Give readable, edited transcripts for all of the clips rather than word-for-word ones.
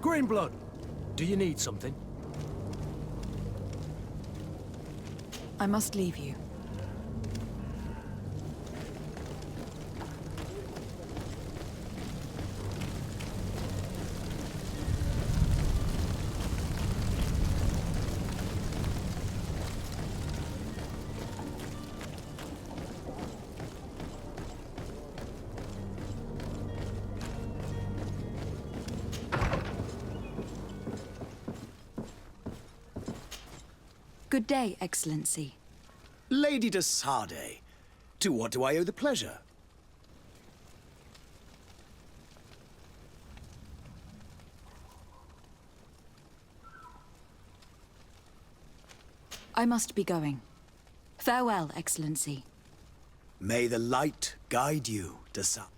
Greenblood, do you need something? I must leave you. Good day, Excellency. Lady de Sardet, to what do I owe the pleasure? I must be going. Farewell, Excellency. May the light guide you, de Sardet.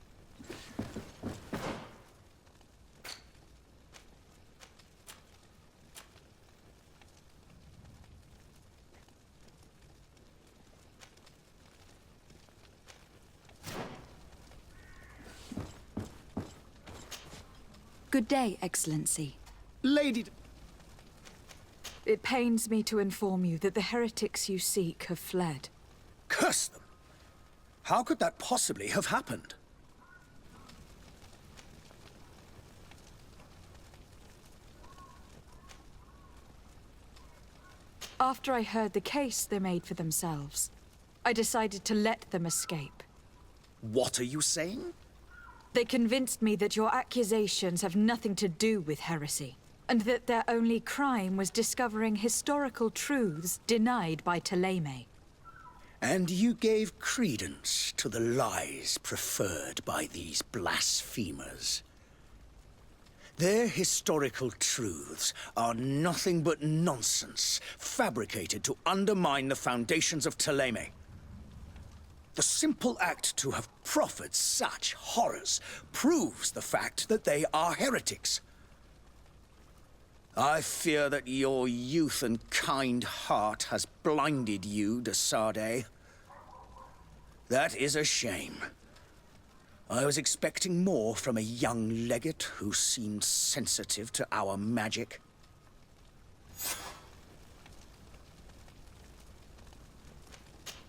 Good day, Excellency. Lady de... It pains me to inform you that the heretics you seek have fled. Curse them! How could that possibly have happened? After I heard the case they made for themselves, I decided to let them escape. What are you saying? They convinced me that your accusations have nothing to do with heresy, and that their only crime was discovering historical truths denied by Ptolemy. And you gave credence to the lies preferred by these blasphemers. Their historical truths are nothing but nonsense, fabricated to undermine the foundations of Ptolemy. The simple act to have proffered such horrors proves the fact that they are heretics. I fear that your youth and kind heart has blinded you, de Sardet. That is a shame. I was expecting more from a young legate who seemed sensitive to our magic.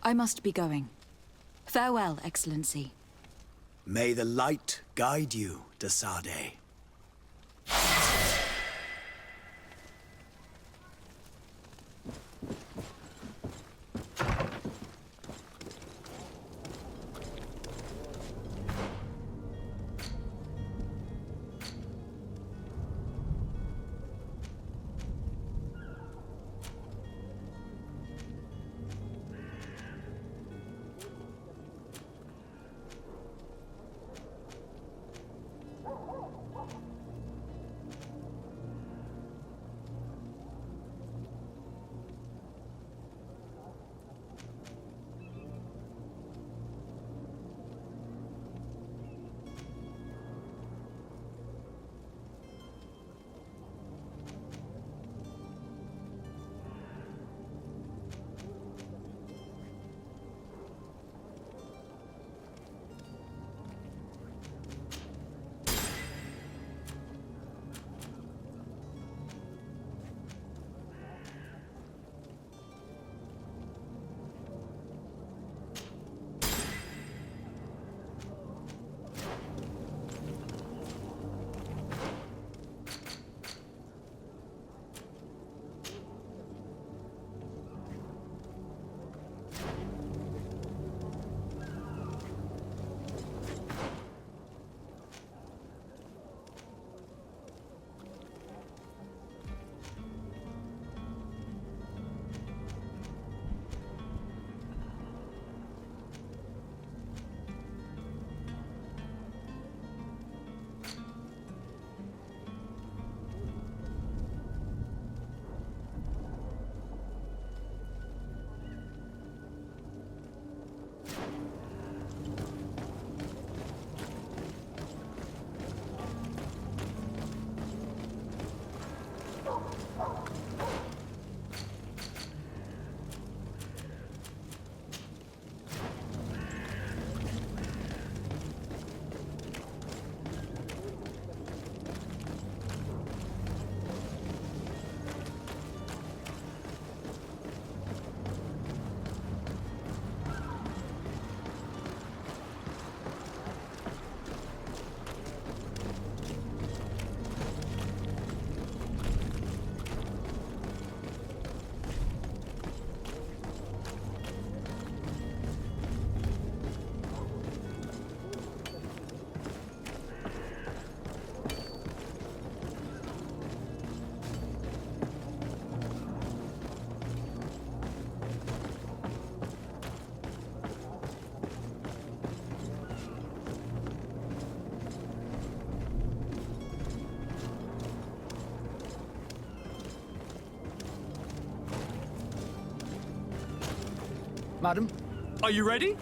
I must be going. Farewell, Excellency. May the light guide you, de Sardet. Madam, Are you ready?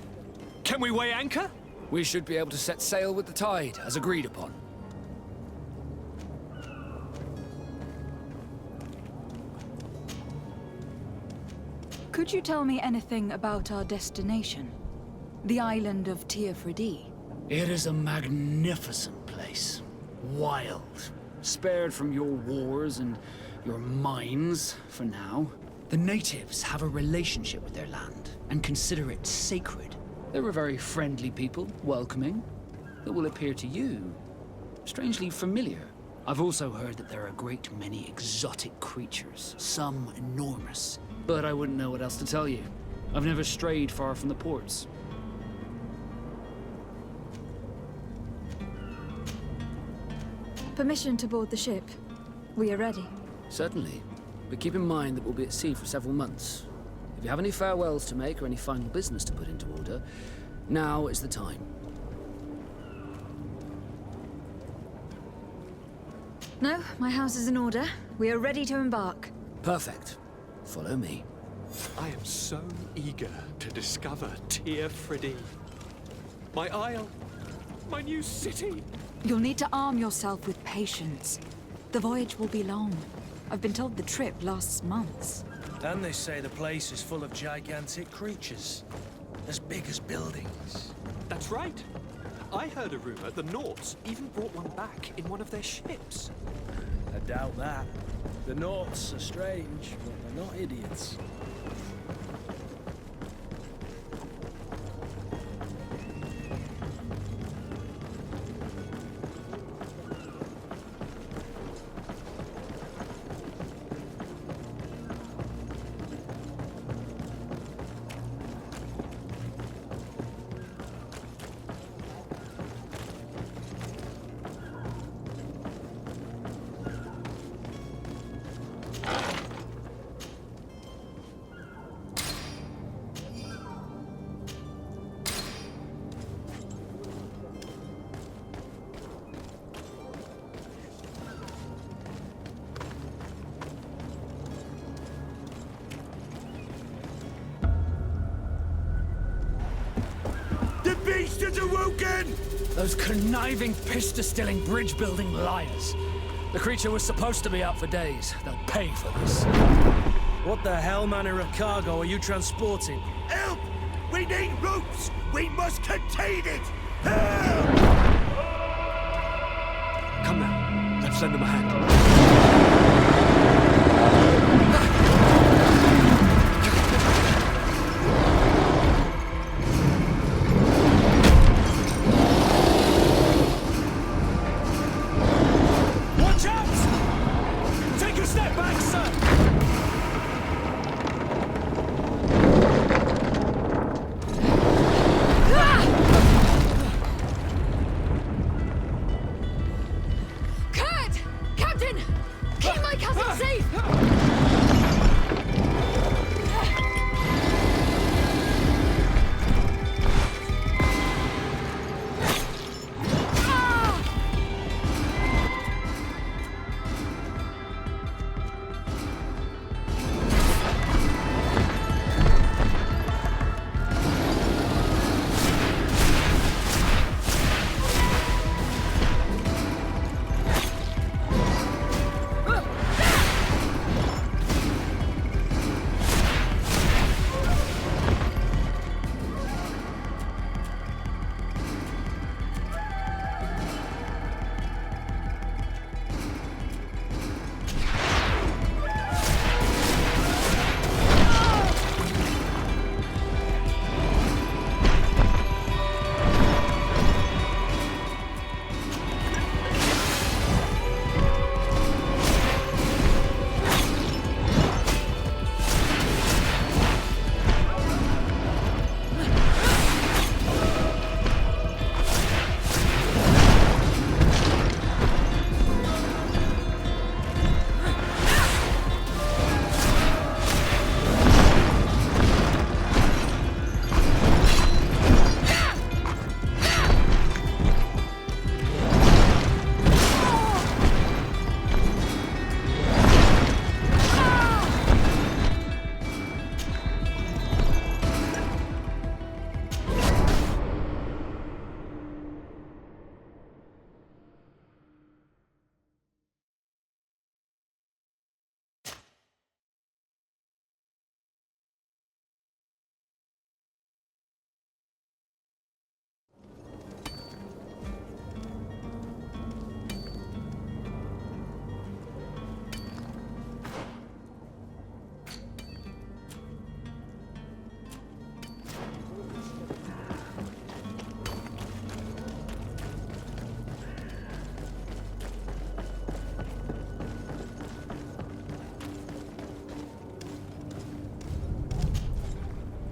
Can we weigh anchor? we should be able to set sail with the tide, as agreed upon. Could you tell me anything about our destination? The island of Teofridi? It is a magnificent place. Wild. Spared from your wars and your mines, for now. The natives have a relationship with their land, and consider it sacred. They're a very friendly people, welcoming, that will appear to you strangely familiar. I've also heard that there are a great many exotic creatures, some enormous. But I wouldn't know what else to tell you. I've never strayed far from the ports. Permission to board the ship. We are ready. Certainly. But keep in mind that we'll be at sea for several months. If you have any farewells to make or any final business to put into order, now is the time. No, my house is in order. We are ready to embark. Perfect. Follow me. I am so eager to discover Teofridi. My isle, my new city. You'll need to arm yourself with patience. The voyage will be long. I've been told the trip lasts months. And they say the place is full of gigantic creatures, as big as buildings. That's right. I heard a rumor the Nauts even brought one back in one of their ships. I doubt that. The Nauts are strange, but they're not idiots. Those conniving, piss-distilling, bridge-building liars. The creature was supposed to be out for days. They'll pay for this. What the hell manner of cargo are you transporting? Help! We need ropes! We must contain it! Help! Come now, let's lend them a hand. Watch out! Take a step back, sir! Kurt! Captain! Keep my cousin safe!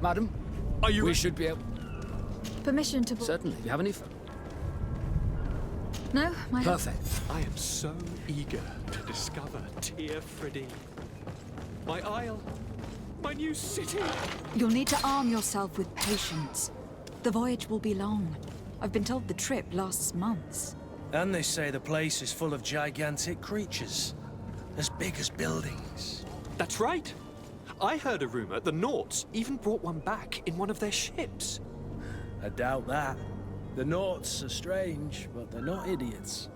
Madam, Are you... we should be able... Permission to... Certainly. Do you have any... No, my... Perfect. I am so eager to discover Tear Friddy. My isle, my new city. You'll need to arm yourself with patience. The voyage will be long. I've been told the trip lasts months. And they say the place is full of gigantic creatures. As big as buildings. That's right. I heard a rumor the Nauts even brought one back in one of their ships. I doubt that. The Nauts are strange, but they're not idiots.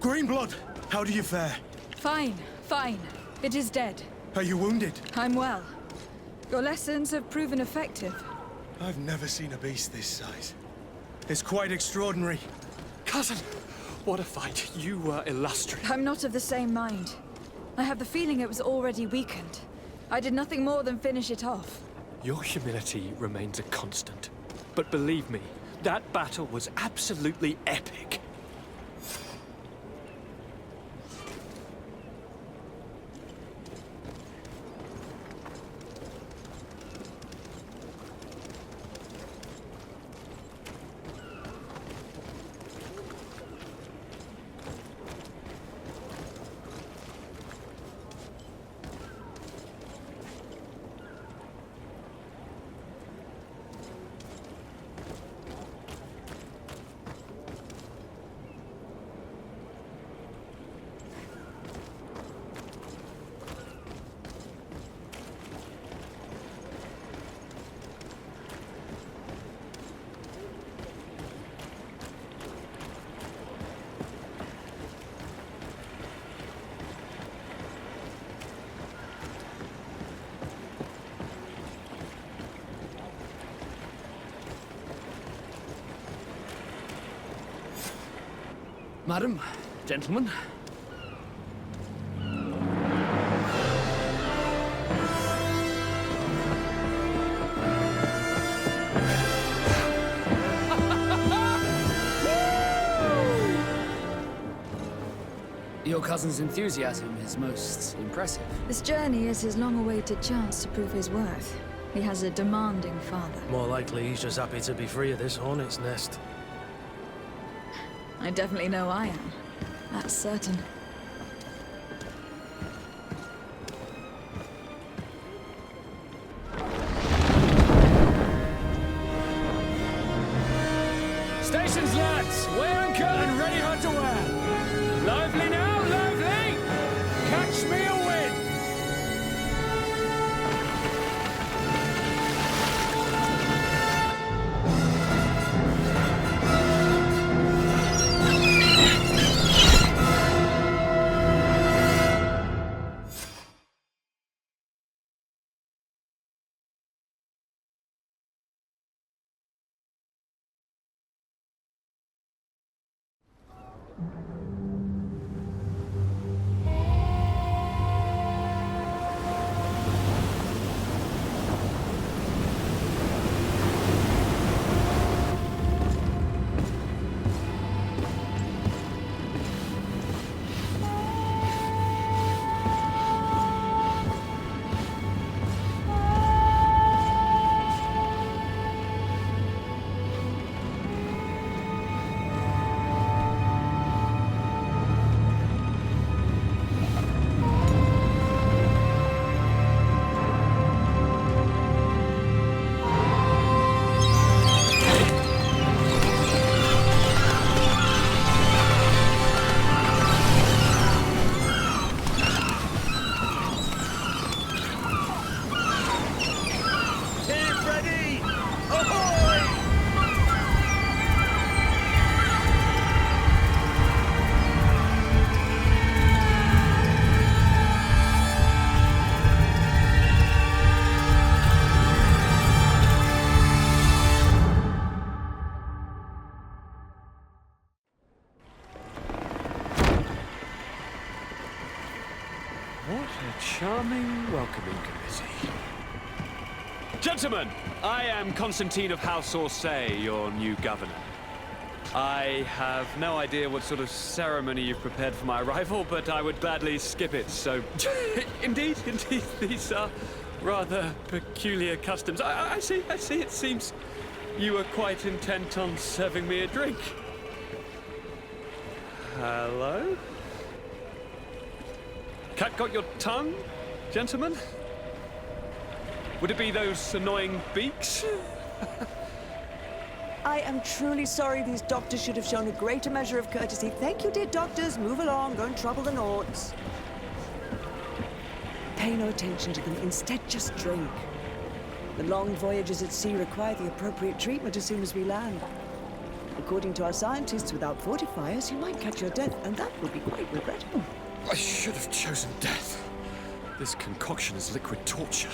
Greenblood, how do you fare? Fine, fine. It is dead. Are you wounded? I'm well. Your lessons have proven effective. I've never seen a beast this size. It's quite extraordinary. Cousin, what a fight. You were illustrious. I'm not of the same mind. I have the feeling it was already weakened. I did nothing more than finish it off. Your humility remains a constant. But believe me, that battle was absolutely epic. Madam, gentlemen. Your cousin's enthusiasm is most impressive. This journey is his long-awaited chance to prove his worth. He has a demanding father. More likely he's just happy to be free of this hornet's nest. I definitely know I am. That's certain. Stations, lads! Wear anchor and ready hard to wear! Lively now, lively! Catch me a wind! What a charming welcoming committee. Gentlemen, I am Constantine of House Orsay, your new governor. I have no idea what sort of ceremony you've prepared for my arrival, but I would gladly skip it, so... Indeed, these are rather peculiar customs. I see, it seems you were quite intent on serving me a drink. Hello? Cat got your tongue, gentlemen? Would it be those annoying beaks? I am truly sorry. These doctors should have shown a greater measure of courtesy. Thank you, dear doctors. Move along. Don't trouble the Nauts. Pay no attention to them. Instead, just drink. The long voyages at sea require the appropriate treatment as soon as we land. According to our scientists, without fortifiers, you might catch your death, and that would be quite regrettable. I should have chosen death. This concoction is liquid torture.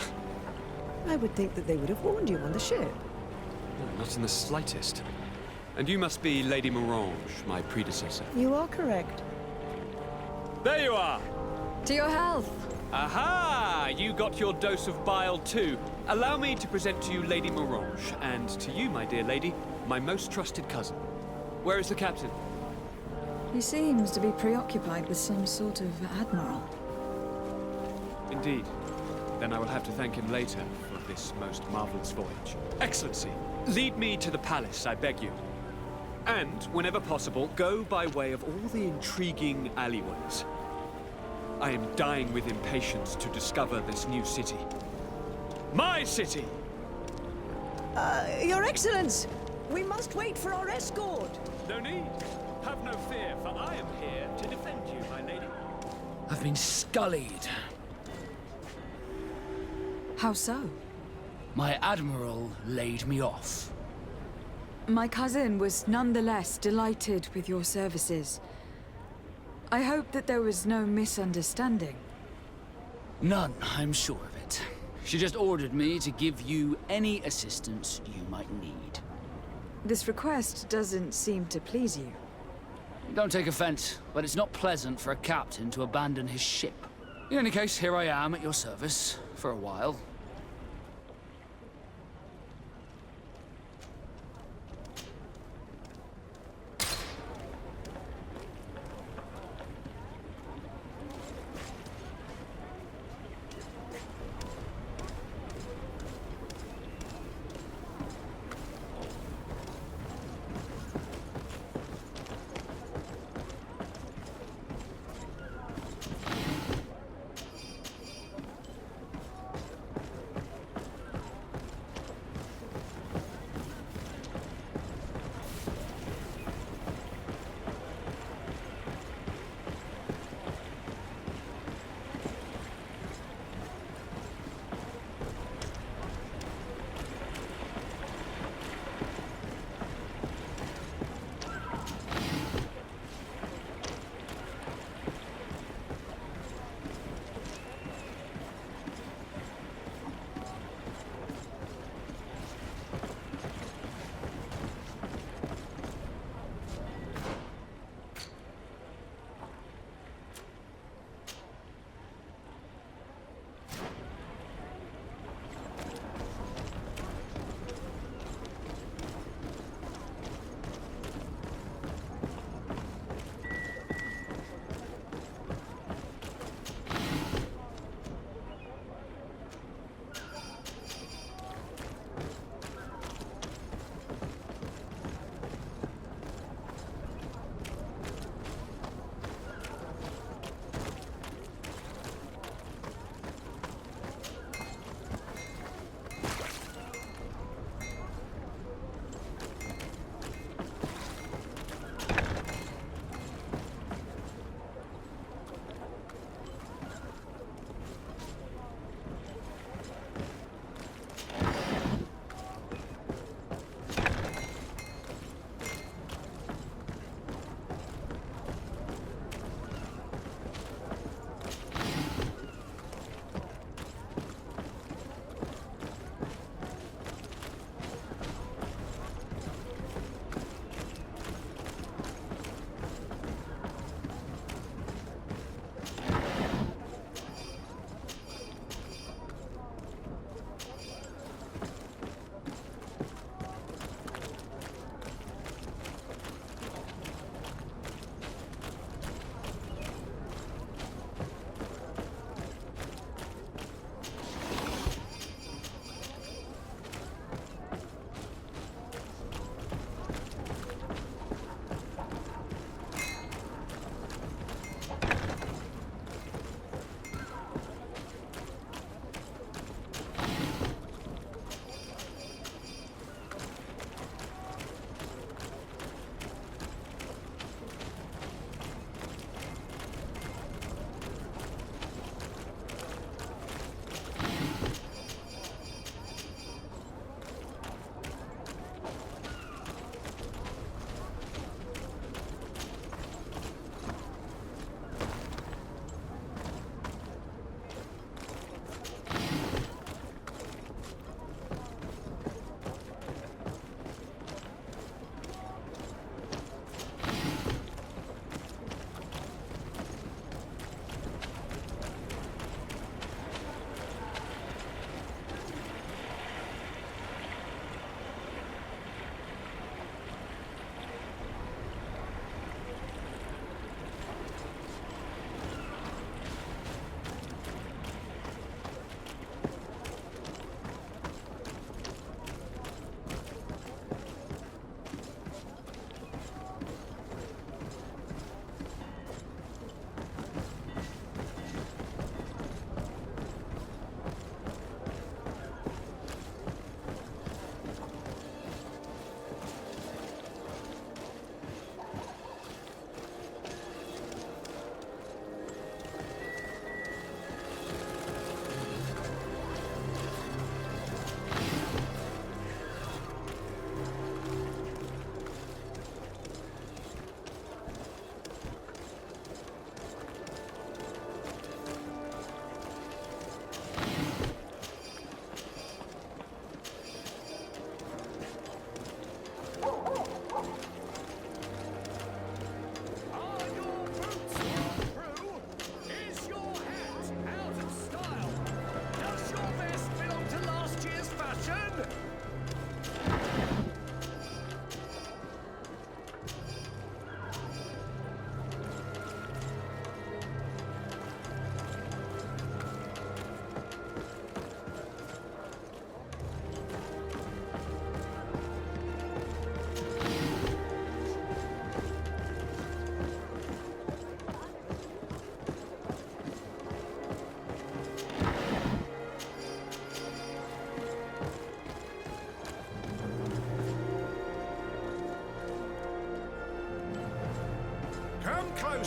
I would think that they would have warned you on the ship. No, not in the slightest. And you must be Lady Morange, my predecessor. You are correct. There you are! To your health. Aha! You got your dose of bile too. Allow me to present to you Lady Morange, and to you, my dear lady, my most trusted cousin. Where is the captain? He seems to be preoccupied with some sort of admiral. Indeed. Then I will have to thank him later for this most marvelous voyage. Excellency, lead me to the palace, I beg you. And, whenever possible, go by way of all the intriguing alleyways. I am dying with impatience to discover this new city. My city! Your Excellence! We must wait for our escort! No need. Have no fear, for I am here to defend you, my lady. I've been scullied. How so? My admiral laid me off. My cousin was nonetheless delighted with your services. I hope that there was no misunderstanding. None, I'm sure of it. She just ordered me to give you any assistance you might need. This request doesn't seem to please you. Don't take offense, but it's not pleasant for a captain to abandon his ship. In any case, here I am at your service, for a while.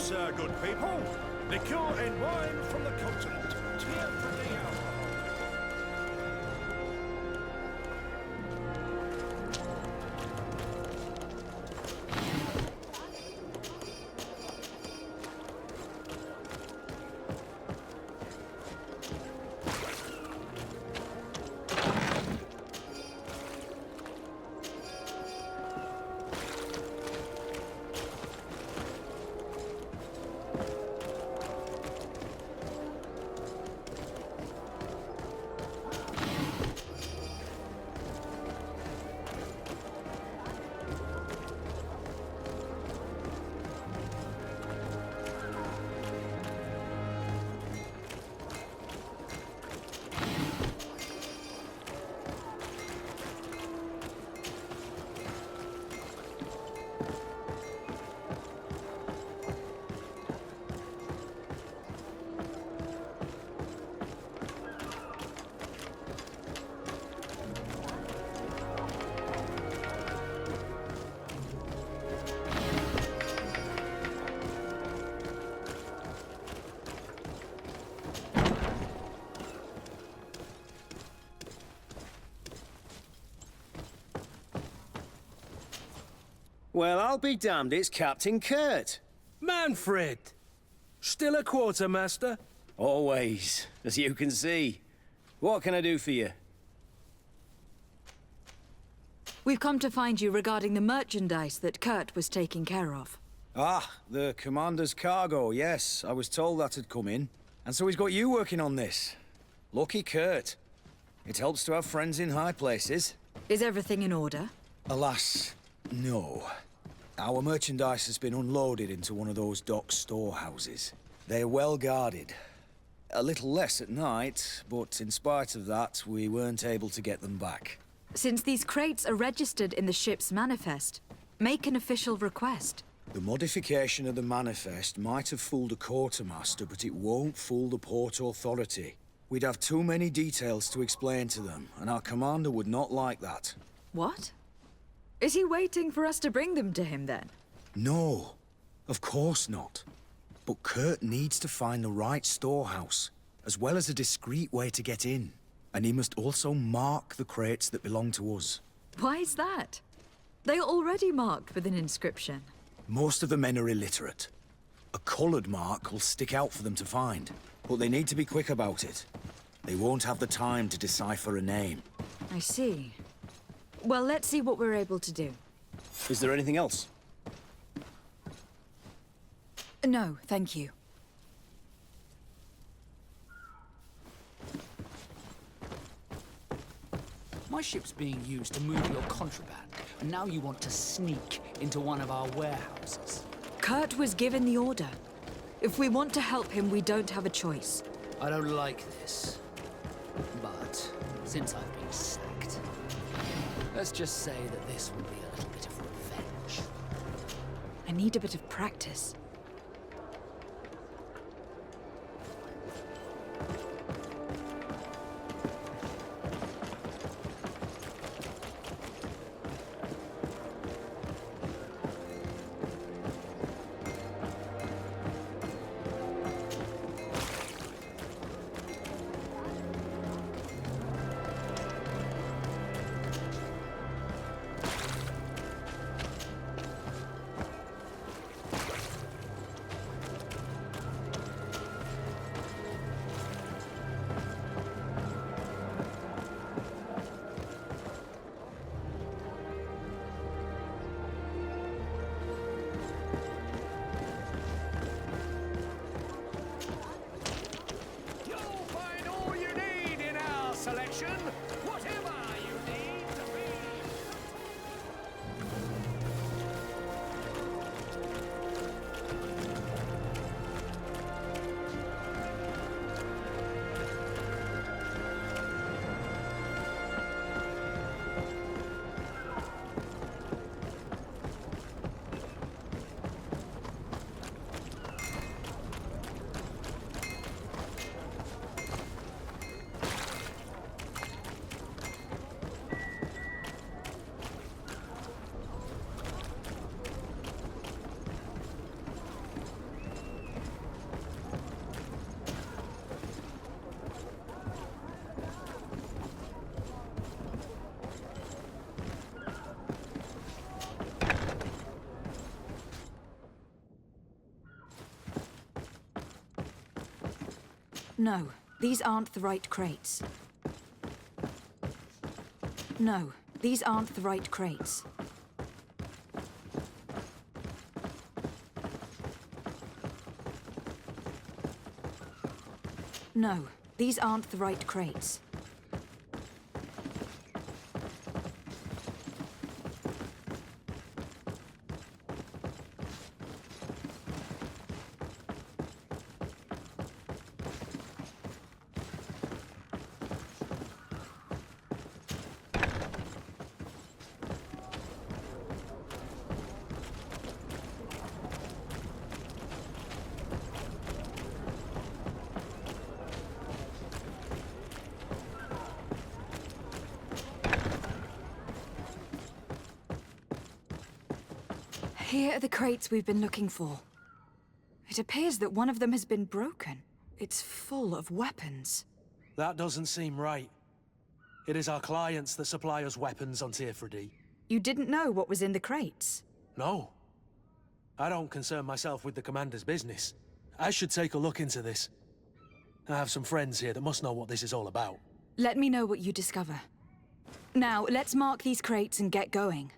sir, good people. Liqueur and wine from the continent. Cheer for the alcohol. Well, I'll be damned, it's Captain Kurt. Manfred! Still a quartermaster? Always, as you can see. What can I do for you? We've come to find you regarding the merchandise that Kurt was taking care of. Ah, the commander's cargo, yes. I was told that had come in. And so he's got you working on this. Lucky Kurt. It helps to have friends in high places. Is everything in order? Alas, no. Our merchandise has been unloaded into one of those dock storehouses. They're well guarded. A little less at night, but in spite of that, we weren't able to get them back. Since these crates are registered in the ship's manifest, make an official request. The modification of the manifest might have fooled a quartermaster, but it won't fool the Port Authority. We'd have too many details to explain to them, and our commander would not like that. What? Is he waiting for us to bring them to him, then? No, of course not. But Kurt needs to find the right storehouse, as well as a discreet way to get in. And he must also mark the crates that belong to us. Why is that? They are already marked with an inscription. Most of the men are illiterate. A colored mark will stick out for them to find, but they need to be quick about it. They won't have the time to decipher a name. I see. Well, let's see what we're able to do. Is there anything else? No, thank you. My ship's being used to move your contraband, and now you want to sneak into one of our warehouses. Kurt was given the order. If we want to help him, we don't have a choice. I don't like this. But since I've been sacked, let's just say that this will be a little bit of revenge. I need a bit of practice. Whatever you need to be. No, these aren't the right crates. No, these aren't the right crates. No, these aren't the right crates. Here are the crates we've been looking for. It appears that one of them has been broken. It's full of weapons. That doesn't seem right. It is our clients that supply us weapons on Tier 3D. You didn't know what was in the crates? No. I don't concern myself with the commander's business. I should take a look into this. I have some friends here that must know what this is all about. Let me know what you discover. Now, let's mark these crates and get going.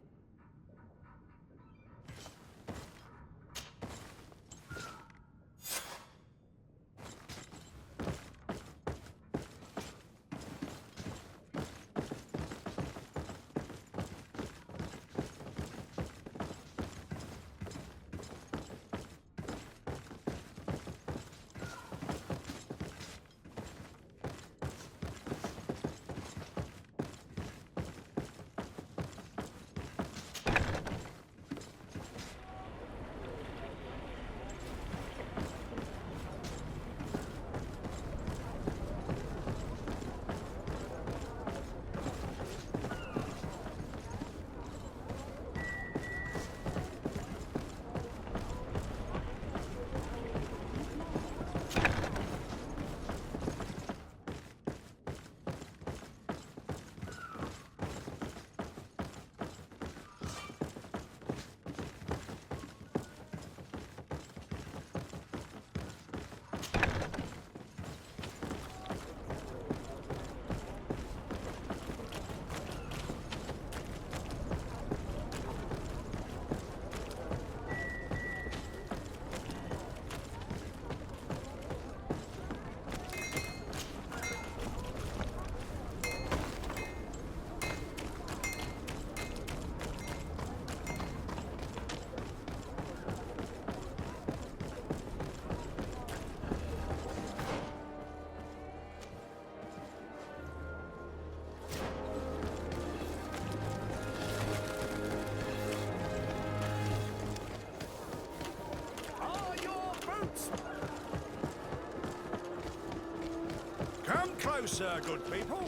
Come closer, good people.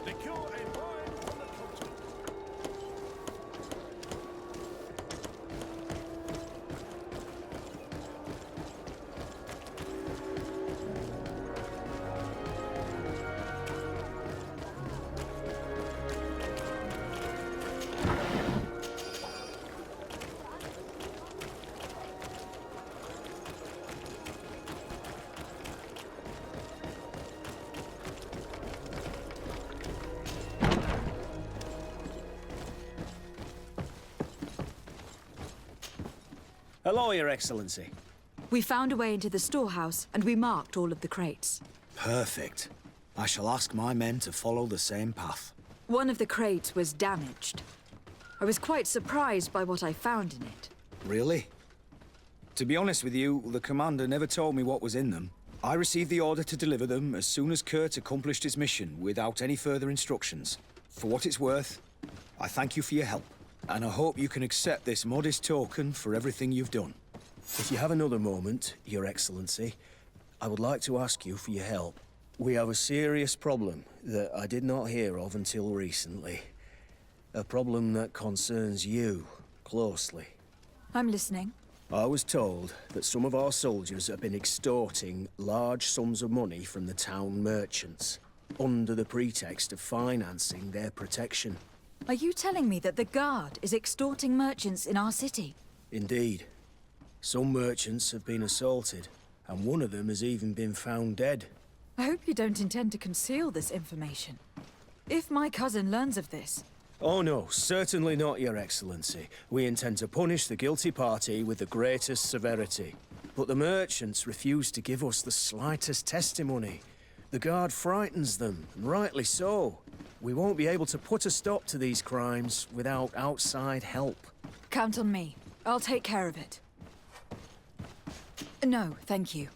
Liquor and wine from the continent. Hello, Your Excellency. We found a way into the storehouse, and we marked all of the crates. Perfect. I shall ask my men to follow the same path. One of the crates was damaged. I was quite surprised by what I found in it. Really? To be honest with you, the commander never told me what was in them. I received the order to deliver them as soon as Kurt accomplished his mission without any further instructions. For what it's worth, I thank you for your help. And I hope you can accept this modest token for everything you've done. If you have another moment, Your Excellency, I would like to ask you for your help. We have a serious problem that I did not hear of until recently. A problem that concerns you closely. I'm listening. I was told that some of our soldiers have been extorting large sums of money from the town merchants, under the pretext of financing their protection. Are you telling me that the Guard is extorting merchants in our city? Indeed. Some merchants have been assaulted, and one of them has even been found dead. I hope you don't intend to conceal this information. If my cousin learns of this... Oh no, certainly not, Your Excellency. We intend to punish the guilty party with the greatest severity. But the merchants refuse to give us the slightest testimony. The guard frightens them, and rightly so. We won't be able to put a stop to these crimes without outside help. Count on me. I'll take care of it. No, thank you.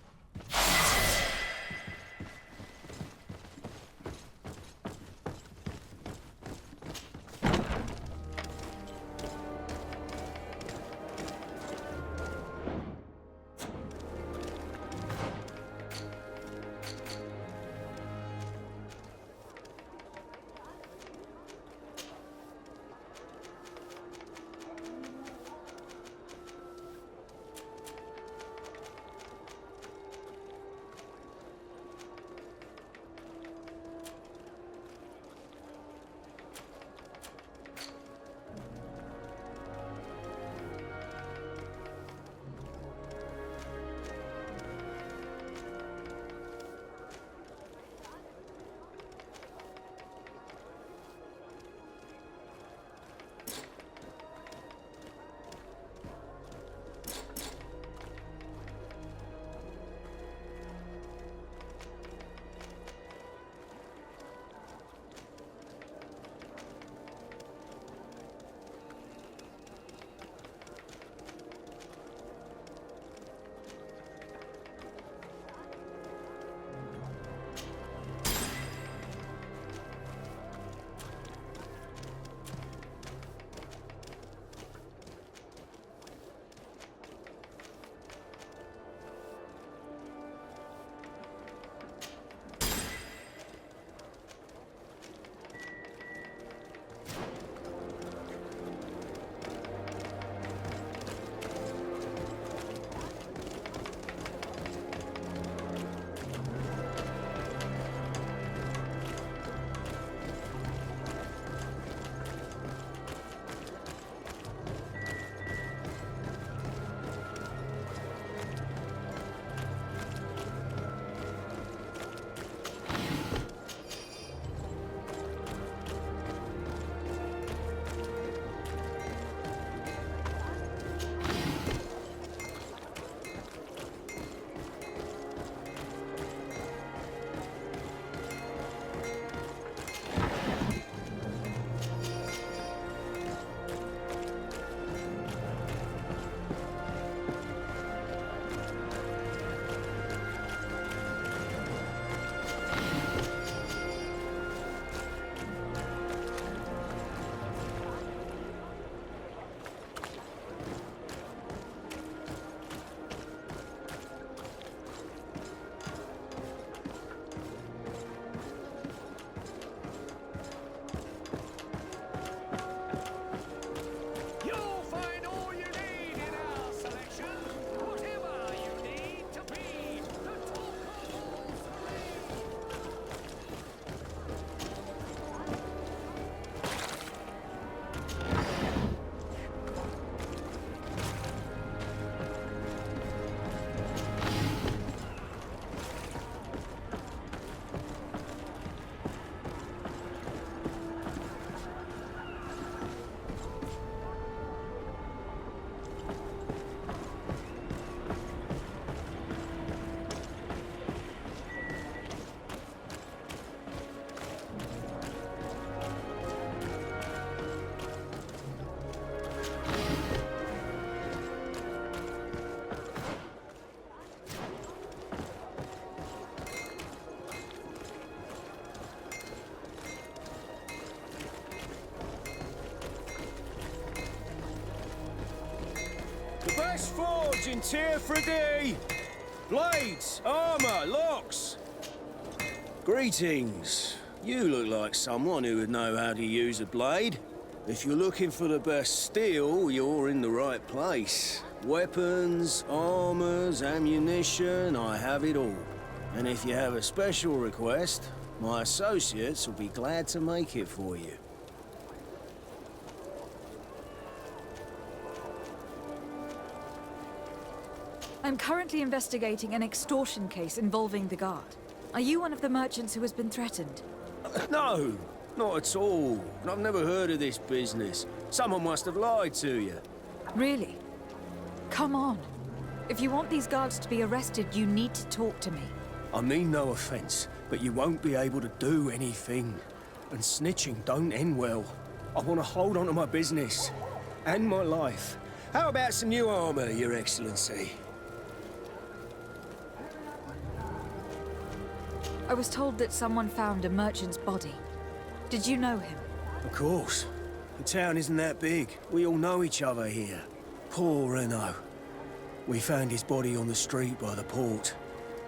The best forge in Tier 3D! Blades, armor, locks! Greetings. You look like someone who would know how to use a blade. If you're looking for the best steel, you're in the right place. Weapons, armors, ammunition, I have it all. And if you have a special request, my associates will be glad to make it for you. I'm currently investigating an extortion case involving the guard. Are you one of the merchants who has been threatened? No, not at all. I've never heard of this business. Someone must have lied to you. Really? Come on. If you want these guards to be arrested, you need to talk to me. I mean no offense, but you won't be able to do anything. And snitching don't end well. I want to hold on to my business. And my life. How about some new armor, Your Excellency? I was told that someone found a merchant's body. Did you know him? Of course. The town isn't that big. We all know each other here. Poor Renault. We found his body on the street by the port.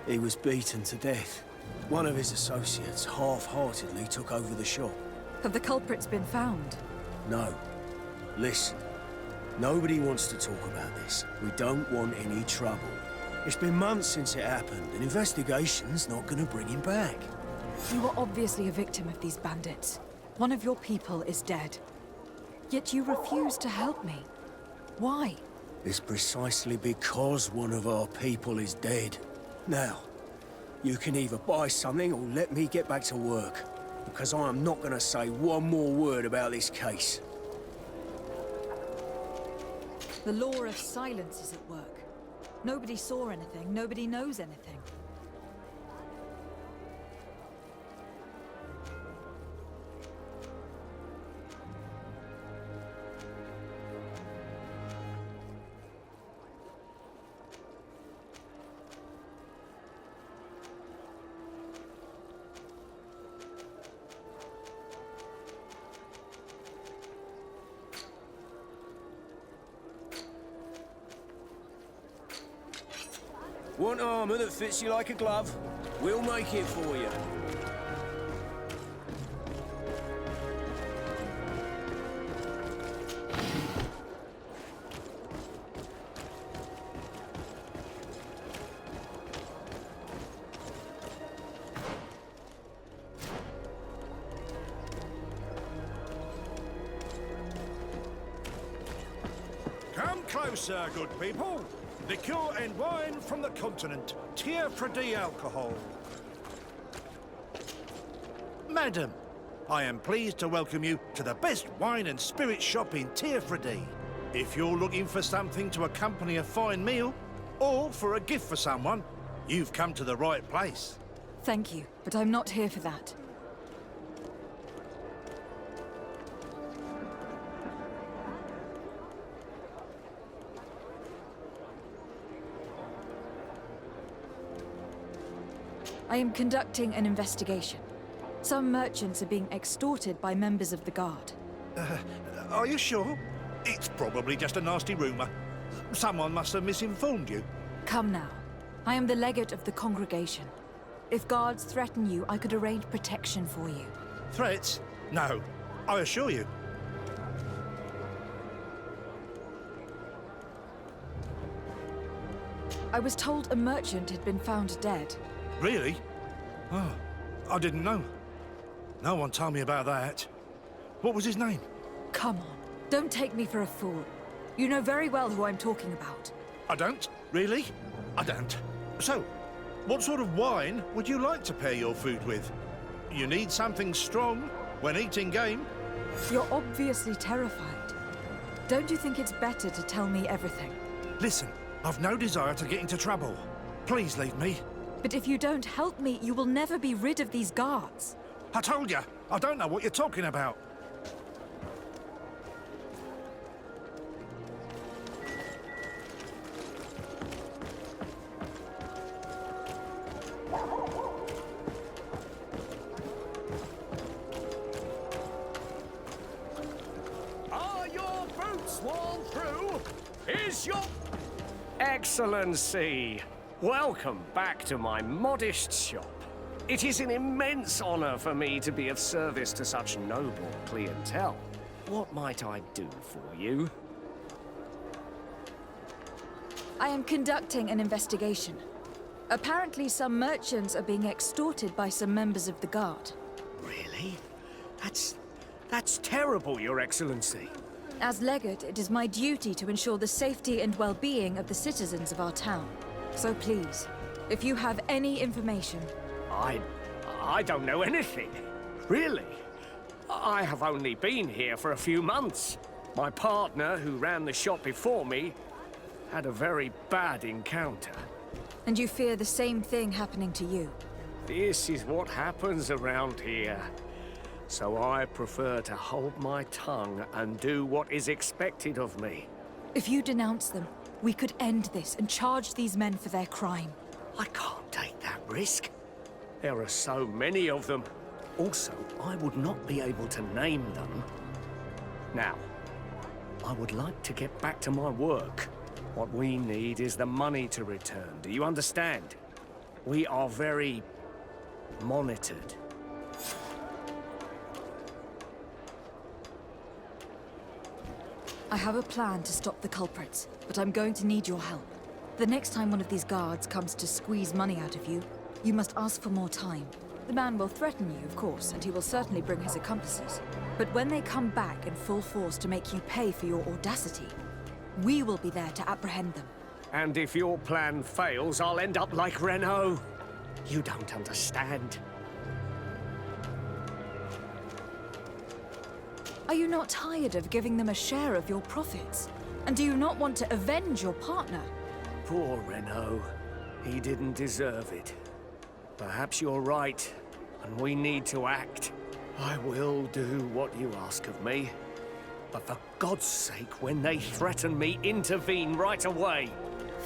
He was beaten to death. One of his associates half-heartedly took over the shop. Have the culprits been found? No. Listen. Nobody wants to talk about this. We don't want any trouble. It's been months since it happened. An investigation's not gonna bring him back. You were obviously a victim of these bandits. One of your people is dead. Yet you refuse to help me. Why? It's precisely because one of our people is dead. Now, you can either buy something or let me get back to work. Because I am not gonna say one more word about this case. The law of silence is at work. Nobody saw anything, nobody knows anything. Want armor that fits you like a glove? We'll make it for you. Come closer, good people. Liqueur and wine from the continent. Tier 3 alcohol. Madam, I am pleased to welcome you to the best wine and spirit shop in Tier 3. If you're looking for something to accompany a fine meal, or for a gift for someone, you've come to the right place. Thank you, but I'm not here for that. I am conducting an investigation. Some merchants are being extorted by members of the Guard. Are you sure? It's probably just a nasty rumor. Someone must have misinformed you. Come now. I am the legate of the congregation. If guards threaten you, I could arrange protection for you. Threats? No, I assure you. I was told a merchant had been found dead. Really? Oh, I didn't know. No one told me about that. What was his name? Come on, don't take me for a fool. You know very well who I'm talking about. I don't? Really? I don't. So, what sort of wine would you like to pair your food with? You need something strong when eating game? You're obviously terrified. Don't you think it's better to tell me everything? Listen, I've no desire to get into trouble. Please leave me. But if you don't help me, you will never be rid of these guards. I told you, I don't know what you're talking about. Are your boots worn through? Is your... Excellency, welcome back to my modest shop. It is an immense honor for me to be of service to such noble clientele. What might I do for you? I am conducting an investigation. Apparently some merchants are being extorted by some members of the Guard. Really? That's terrible, Your Excellency. As legate, it is my duty to ensure the safety and well-being of the citizens of our town. So please, if you have any information, I don't know anything. Really. I have only been here for a few months. My partner, who ran the shop before me, had a very bad encounter. And you fear the same thing happening to you? This is what happens around here. So I prefer to hold my tongue and do what is expected of me. If you denounce them, we could end this and charge these men for their crime. I can't take that risk. There are so many of them. Also, I would not be able to name them. Now, I would like to get back to my work. What we need is the money to return. Do you understand? We are very monitored. I have a plan to stop the culprits, but I'm going to need your help. The next time one of these guards comes to squeeze money out of you, you must ask for more time. The man will threaten you, of course, and he will certainly bring his accomplices. But when they come back in full force to make you pay for your audacity, we will be there to apprehend them. And if your plan fails, I'll end up like Renault. You don't understand. Are you not tired of giving them a share of your profits? And do you not want to avenge your partner? Poor Renault. He didn't deserve it. Perhaps you're right, and we need to act. I will do what you ask of me. But for God's sake, when they threaten me, intervene right away.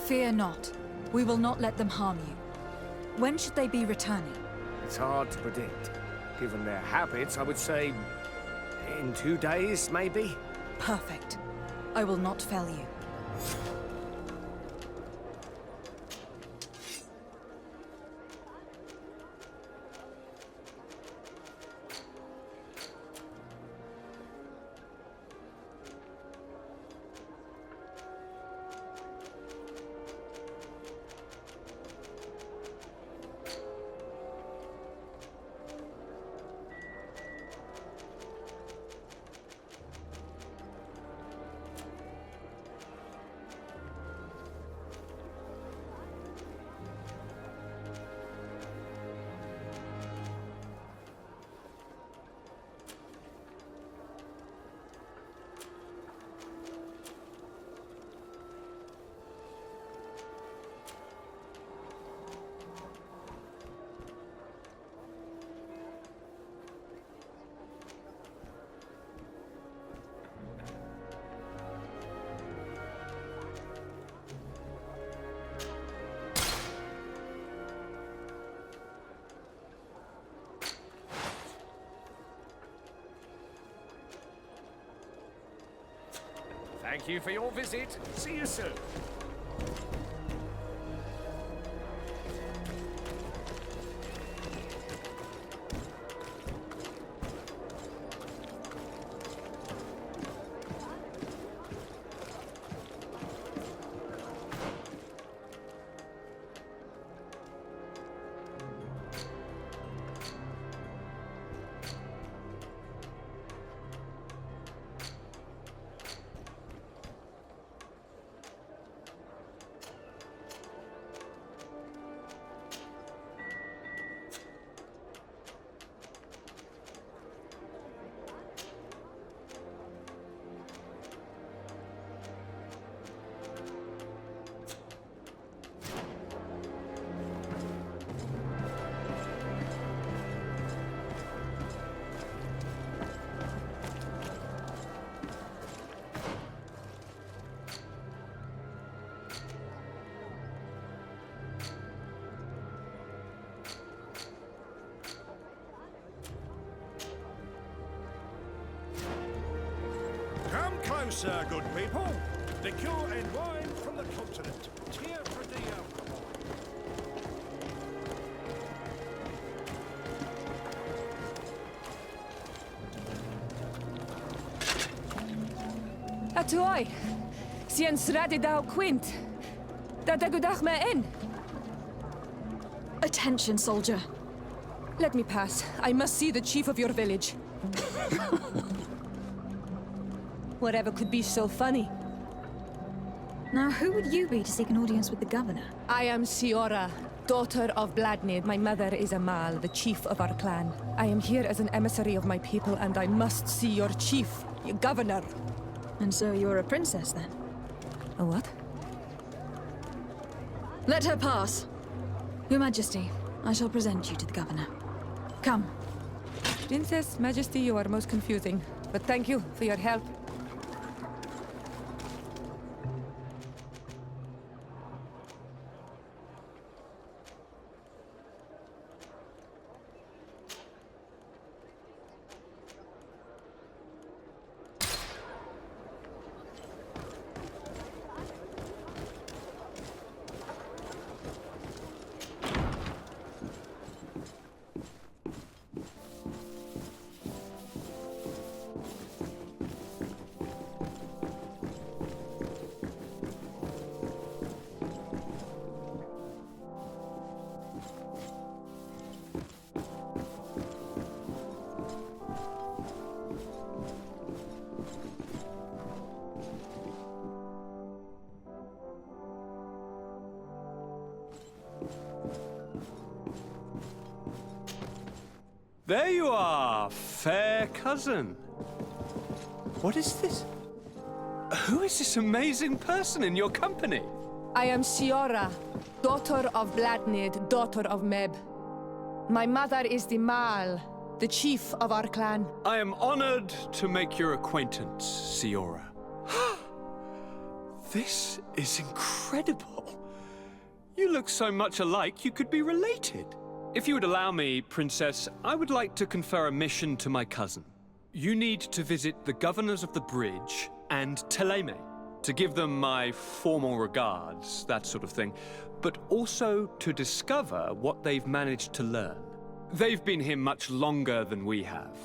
Fear not. We will not let them harm you. When should they be returning? It's hard to predict. Given their habits, I would say in 2 days, maybe? Perfect. I will not fail you. Thank you for your visit. See you soon. Come closer, good people. Liqueur and wine from the continent. Tier for the alcohol. Atoy, Sien Sardet dau quint. Dadagudach me in. Attention, soldier. Let me pass. I must see the chief of your village. Whatever could be so funny? Now, who would you be to seek an audience with the governor? I am Siora, daughter of Bladnid. My mother is Amal, the chief of our clan. I am here as an emissary of my people, and I must see your chief, your governor. And so you're a princess, then? A what? Let her pass. Your Majesty, I shall present you to the governor. Come. Princess, Majesty, you are most confusing. But thank you for your help. There you are, fair cousin. What is this? Who is this amazing person in your company? I am Siora, daughter of Bladnid, daughter of Meb. My mother is the Mal, the chief of our clan. I am honored to make your acquaintance, Siora. This is incredible. You look so much alike you could be related. If you would allow me, Princess, I would like to confer a mission to my cousin. You need to visit the governors of the bridge and Teleme to give them my formal regards, that sort of thing, but also to discover what they've managed to learn. They've been here much longer than we have.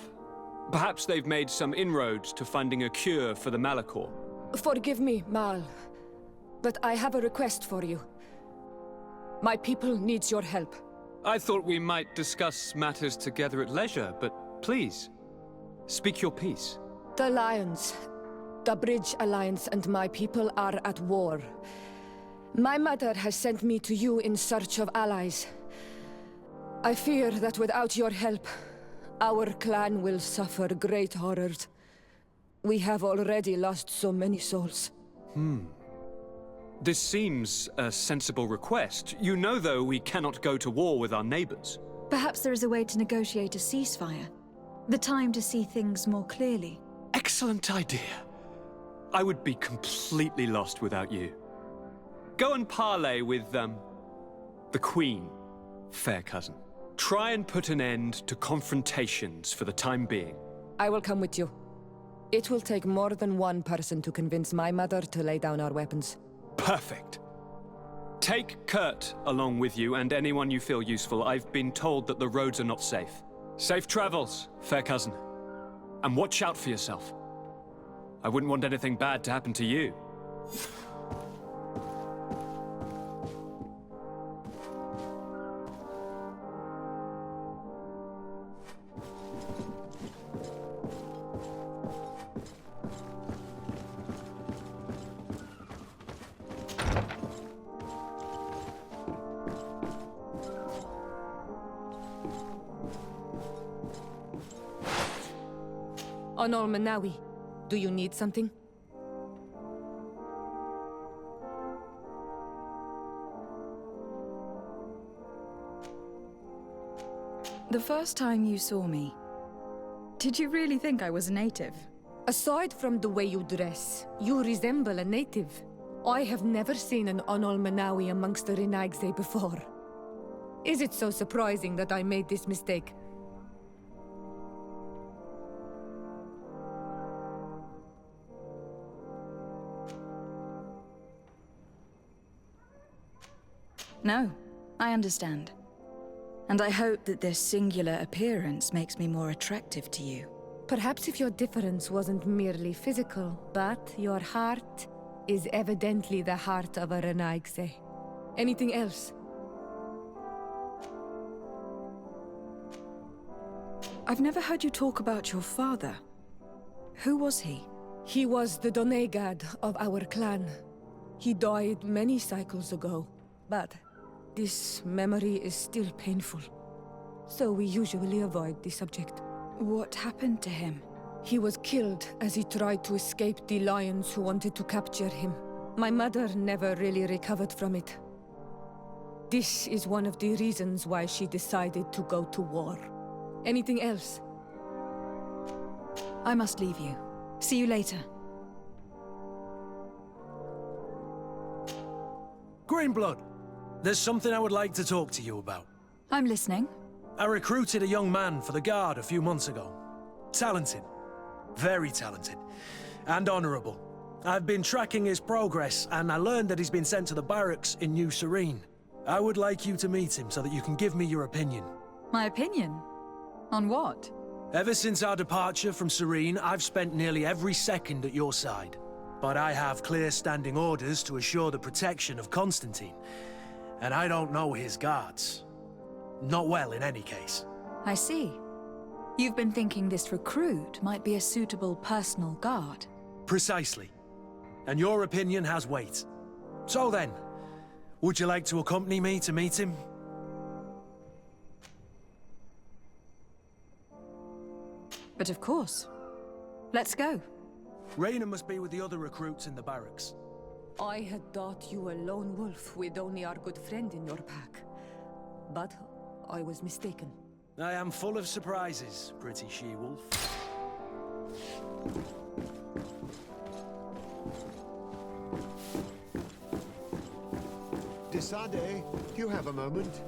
Perhaps they've made some inroads to finding a cure for the Malichor. Forgive me, Mal, but I have a request for you. My people needs your help. I thought we might discuss matters together at leisure, but please, speak your piece. The Lions, the Bridge Alliance and my people are at war. My mother has sent me to you in search of allies. I fear that without your help, our clan will suffer great horrors. We have already lost so many souls. This seems a sensible request. You know, though, we cannot go to war with our neighbors. Perhaps there is a way to negotiate a ceasefire. The time to see things more clearly. Excellent idea. I would be completely lost without you. Go and parley with, the Queen, fair cousin. Try and put an end to confrontations for the time being. I will come with you. It will take more than one person to convince my mother to lay down our weapons. Perfect. Take Kurt along with you and anyone you feel useful. I've been told that the roads are not safe. Safe travels, fair cousin. And watch out for yourself. I wouldn't want anything bad to happen to you. Onol Manawi, do you need something? The first time you saw me, did you really think I was a native? Aside from the way you dress, you resemble a native. I have never seen an Onol Manawi amongst the Renaigse before. Is it so surprising that I made this mistake? No, I understand. And I hope that this singular appearance makes me more attractive to you. Perhaps if your difference wasn't merely physical, but your heart is evidently the heart of a Renaigse. Anything else? I've never heard you talk about your father. Who was he? He was the Donegad of our clan. He died many cycles ago, but This memory is still painful, so we usually avoid the subject. What happened to him? He was killed as he tried to escape the lions who wanted to capture him. My mother never really recovered from it. This is one of the reasons why she decided to go to war. Anything else? I must leave you. See you later. Greenblood, there's something I would like to talk to you about. I'm listening. I recruited a young man for the Guard a few months ago. Talented. Very talented. And honorable. I've been tracking his progress, and I learned that he's been sent to the barracks in New Serene. I would like you to meet him so that you can give me your opinion. My opinion? On what? Ever since our departure from Serene, I've spent nearly every second at your side. But I have clear standing orders to assure the protection of Constantine. And I don't know his guards. Not well, in any case. I see. You've been thinking this recruit might be a suitable personal guard. Precisely. And your opinion has weight. So then, would you like to accompany me to meet him? But of course. Let's go. Raina must be with the other recruits in the barracks. I had thought you a lone wolf with only our good friend in your pack. But I was mistaken. I am full of surprises, pretty she-wolf. Sardet, do you have a moment?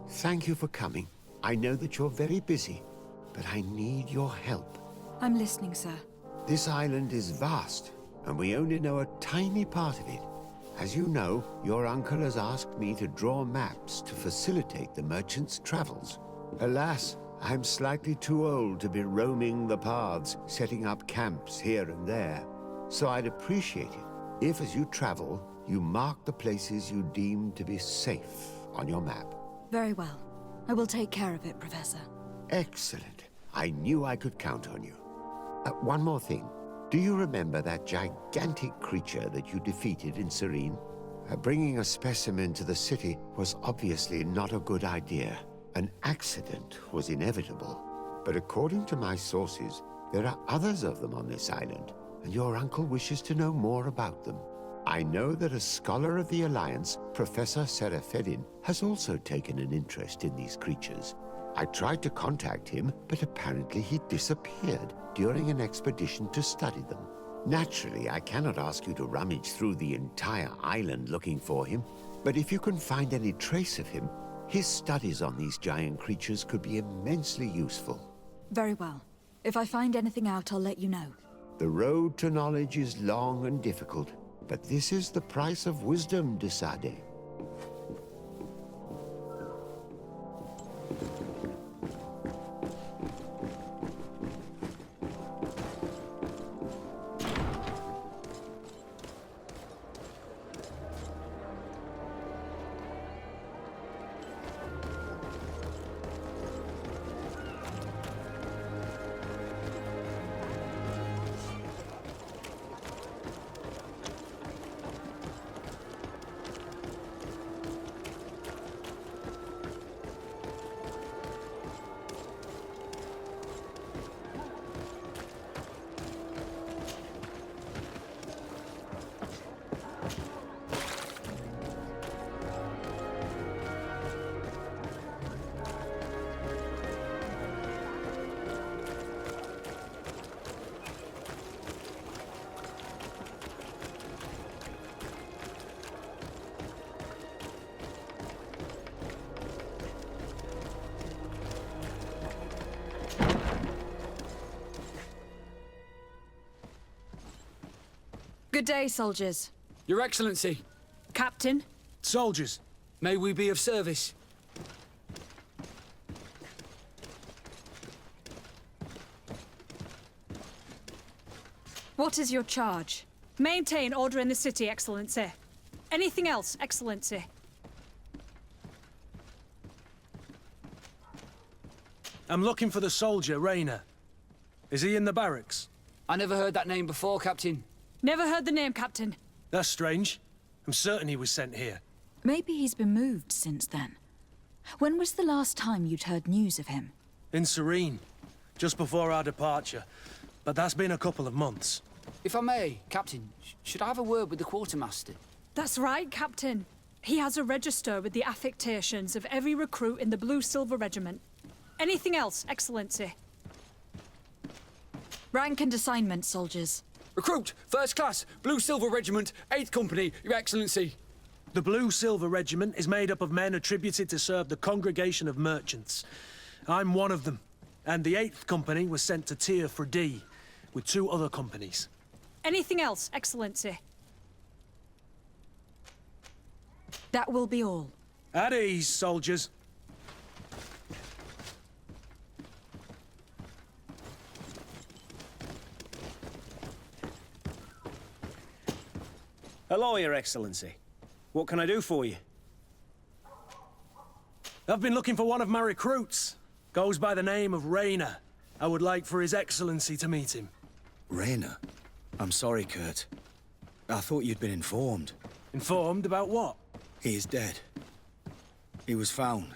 Thank you for coming. I know that you're very busy, but I need your help. I'm listening, sir. This island is vast, and we only know a tiny part of it. As you know, your uncle has asked me to draw maps to facilitate the merchants' travels. Alas, I'm slightly too old to be roaming the paths, setting up camps here and there. So I'd appreciate it if, as you travel, you mark the places you deem to be safe on your map. Very well. I will take care of it, Professor. Excellent. I knew I could count on you. One more thing. Do you remember that gigantic creature that you defeated in Serene? Bringing a specimen to the city was obviously not a good idea. An accident was inevitable. But according to my sources, there are others of them on this island, and your uncle wishes to know more about them. I know that a scholar of the Alliance, Professor Serafedin, has also taken an interest in these creatures. I tried to contact him, but apparently he disappeared during an expedition to study them. Naturally, I cannot ask you to rummage through the entire island looking for him, but if you can find any trace of him, his studies on these giant creatures could be immensely useful. Very well. If I find anything out, I'll let you know. The road to knowledge is long and difficult, but this is the price of wisdom, Sardet. Good day, soldiers. Your Excellency. Captain. Soldiers. May we be of service? What is your charge? Maintain order in the city, Excellency. Anything else, Excellency? I'm looking for the soldier, Raina. Is he in the barracks? I never heard that name before, Captain. Never heard the name, Captain. That's strange. I'm certain he was sent here. Maybe he's been moved since then. When was the last time you'd heard news of him? In Serene, just before our departure. But that's been a couple of months. If I may, Captain, should I have a word with the quartermaster? That's right, Captain. He has a register with the affectations of every recruit in the Blue-Silver Regiment. Anything else, Excellency? Rank and assignment, soldiers. Recruit, first class, Blue-Silver Regiment, 8th Company, Your Excellency. The Blue-Silver Regiment is made up of men attributed to serve the Congregation of Merchants. I'm one of them, and the 8th Company was sent to Tier for D, with 2 other companies. Anything else, Excellency? That will be all. At ease, soldiers. Hello, Your Excellency. What can I do for you? I've been looking for one of my recruits. Goes by the name of Rayner. I would like for His Excellency to meet him. Rayner? I'm sorry, Kurt. I thought you'd been informed. Informed about what? He is dead. He was found,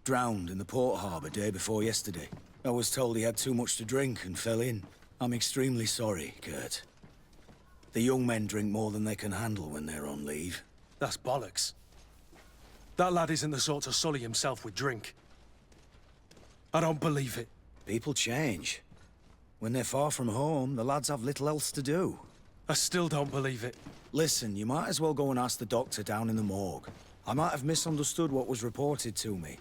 drowned in the port harbour day before yesterday. I was told he had too much to drink and fell in. I'm extremely sorry, Kurt. The young men drink more than they can handle when they're on leave. That's bollocks. That lad isn't the sort to sully himself with drink. I don't believe it. People change. When they're far from home, the lads have little else to do. I still don't believe it. Listen, you might as well go and ask the doctor down in the morgue. I might have misunderstood what was reported to me.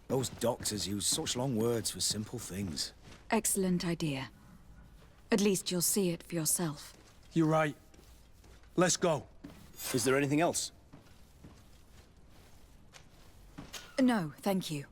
Those doctors use such long words for simple things. Excellent idea. At least you'll see it for yourself. You're right. Let's go. Is there anything else? No, thank you.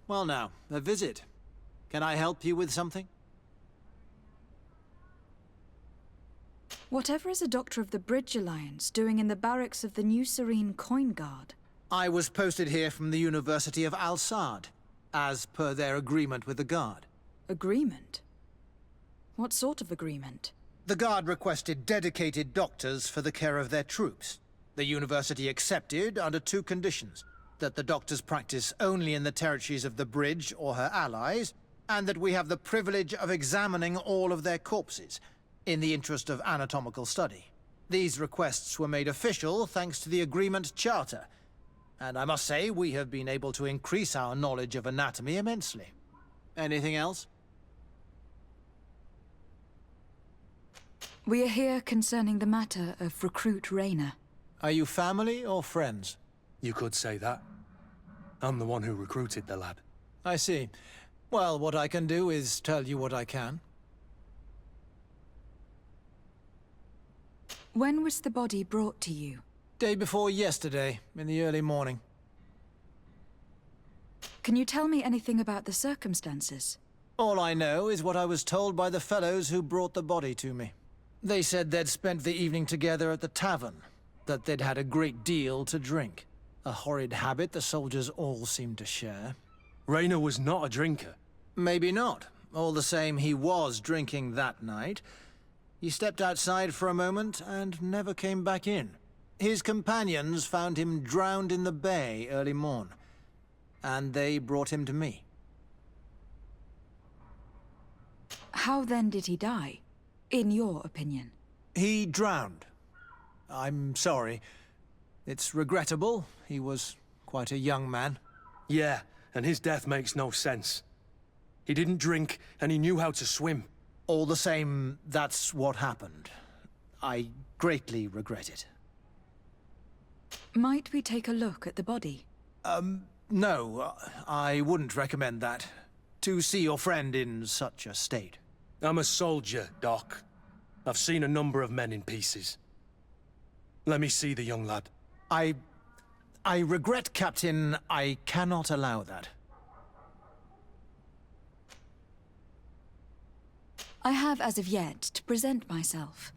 Well now, a visit. Can I help you with something? Whatever is a Doctor of the Bridge Alliance doing in the barracks of the New Serene Coin Guard? I was posted here from the University of Al-Sard, as per their agreement with the Guard. Agreement? What sort of agreement? The Guard requested dedicated doctors for the care of their troops. The University accepted under 2 conditions. That the doctors practice only in the territories of the Bridge or her allies, and that we have the privilege of examining all of their corpses, in the interest of anatomical study. These requests were made official thanks to the Agreement Charter, and I must say we have been able to increase our knowledge of anatomy immensely. Anything else? We are here concerning the matter of Recruit Rayner. Are you family or friends? You could say that. I'm the one who recruited the lad. I see. Well, what I can do is tell you what I can. When was the body brought to you? Day before yesterday, in the early morning. Can you tell me anything about the circumstances? All I know is what I was told by the fellows who brought the body to me. They said they'd spent the evening together at the tavern, that they'd had a great deal to drink. A horrid habit the soldiers all seemed to share. Rayner was not a drinker. Maybe not. All the same, he was drinking that night. He stepped outside for a moment and never came back in. His companions found him drowned in the bay early morn, and they brought him to me. How then did he die, in your opinion? He drowned. I'm sorry. It's regrettable. He was quite a young man. Yeah, and his death makes no sense. He didn't drink, and he knew how to swim. All the same, that's what happened. I greatly regret it. Might we take a look at the body? No, I wouldn't recommend that. To see your friend in such a state. I'm a soldier, Doc. I've seen a number of men in pieces. Let me see the young lad. I regret, Captain, I cannot allow that. I have, as of yet, to present myself.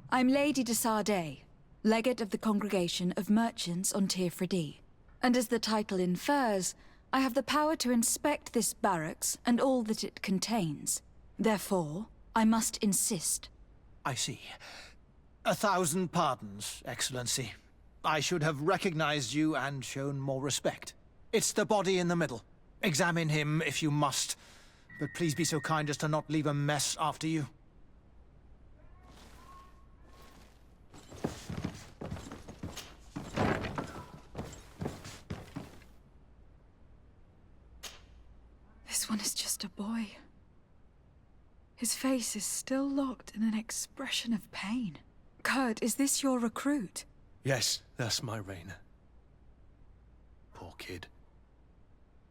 I'm Lady de Sardet, legate of the Congregation of Merchants on Tearfredy. And as the title infers, I have the power to inspect this barracks and all that it contains. Therefore, I must insist. I see. 1,000 pardons, Excellency. I should have recognized you and shown more respect. It's the body in the middle. Examine him if you must, but please be so kind as to not leave a mess after you. This one is just a boy. His face is still locked in an expression of pain. Kurt, is this your recruit? Yes, that's my Rainer. Poor kid.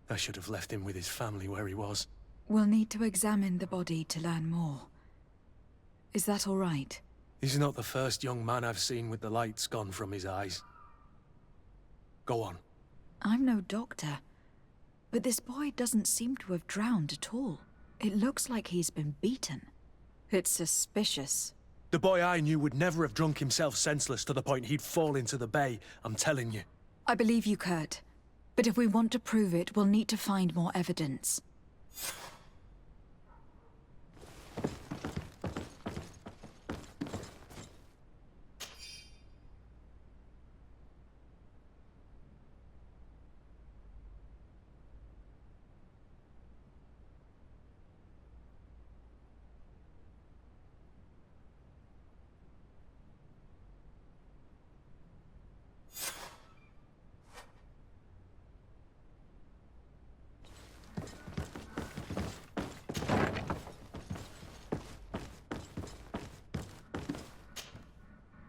I should have left him with his family where he was. We'll need to examine the body to learn more. Is that all right? He's not the first young man I've seen with the lights gone from his eyes. Go on. I'm no doctor, but this boy doesn't seem to have drowned at all. It looks like he's been beaten. It's suspicious. The boy I knew would never have drunk himself senseless to the point he'd fall into the bay, I'm telling you. I believe you, Kurt. But if we want to prove it, we'll need to find more evidence.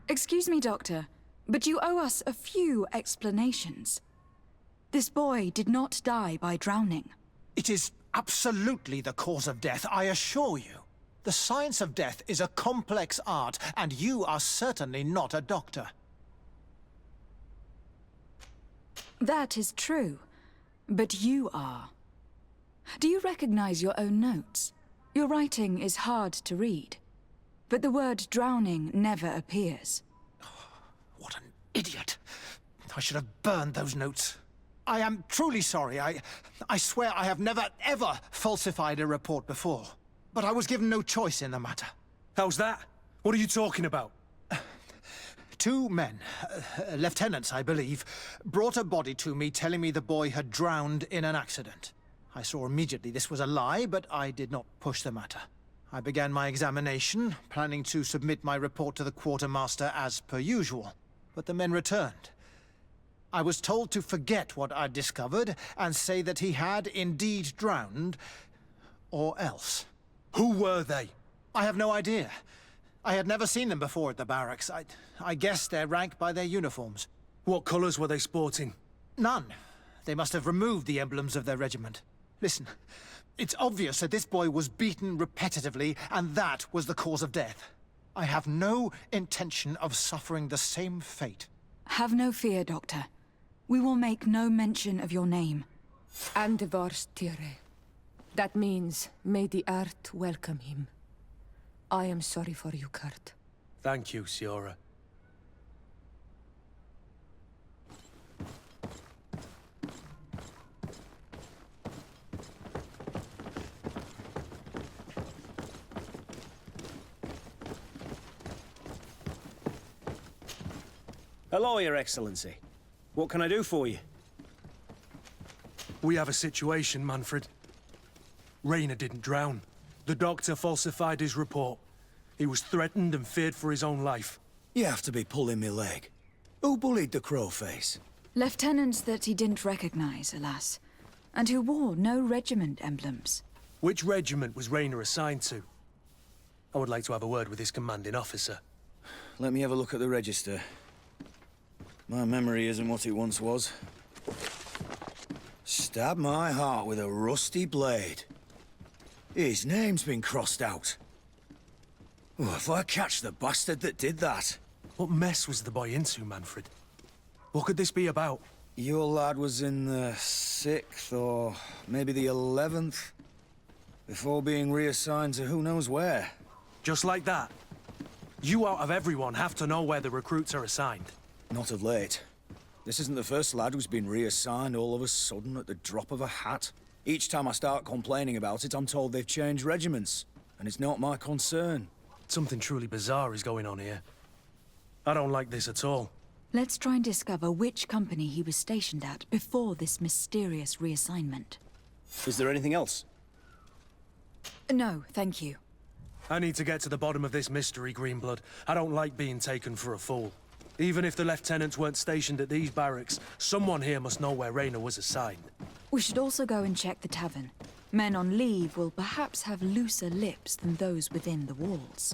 Excuse me, Doctor, but you owe us a few explanations. This boy did not die by drowning. It is absolutely the cause of death, I assure you. The science of death is a complex art, and you are certainly not a doctor. That is true, but you are. Do you recognize your own notes? Your writing is hard to read, but the word drowning never appears. What an idiot. I should have burned those notes. I am truly sorry. I swear I have never, ever falsified a report before. But I was given no choice in the matter. How's that? What are you talking about? 2 men, lieutenants, I believe, brought a body to me telling me the boy had drowned in an accident. I saw immediately this was a lie, but I did not push the matter. I began my examination, planning to submit my report to the quartermaster as per usual. But the men returned. I was told to forget what I'd discovered and say that he had indeed drowned, or else. Who were they? I have no idea. I had never seen them before at the barracks. I guessed their rank by their uniforms. What colours were they sporting? None. They must have removed the emblems of their regiment. Listen, it's obvious that this boy was beaten repetitively, and that was the cause of death. I have no intention of suffering the same fate. Have no fear, Doctor. We will make no mention of your name. Andevars Tire. That means, may the earth welcome him. I am sorry for you, Kurt. Thank you, Siora. Hello, Your Excellency. What can I do for you? We have a situation, Manfred. Rainer didn't drown. The doctor falsified his report. He was threatened and feared for his own life. You have to be pulling me leg. Who bullied the crowface? Lieutenants that he didn't recognize, alas, and who wore no regiment emblems. Which regiment was Rainer assigned to? I would like to have a word with his commanding officer. Let me have a look at the register. My memory isn't what it once was. Stab my heart with a rusty blade. His name's been crossed out. Oh, if I catch the bastard that did that. What mess was the boy into, Manfred? What could this be about? Your lad was in the 6th, or maybe the 11th, before being reassigned to who knows where. Just like that? You out of everyone have to know where the recruits are assigned. Not of late. This isn't the first lad who's been reassigned all of a sudden at the drop of a hat. Each time I start complaining about it, I'm told they've changed regiments, and it's not my concern. Something truly bizarre is going on here. I don't like this at all. Let's try and discover which company he was stationed at before this mysterious reassignment. Is there anything else? No, thank you. I need to get to the bottom of this mystery, Greenblood. I don't like being taken for a fool. Even if the lieutenants weren't stationed at these barracks, someone here must know where Raynor was assigned. We should also go and check the tavern. Men on leave will perhaps have looser lips than those within the walls.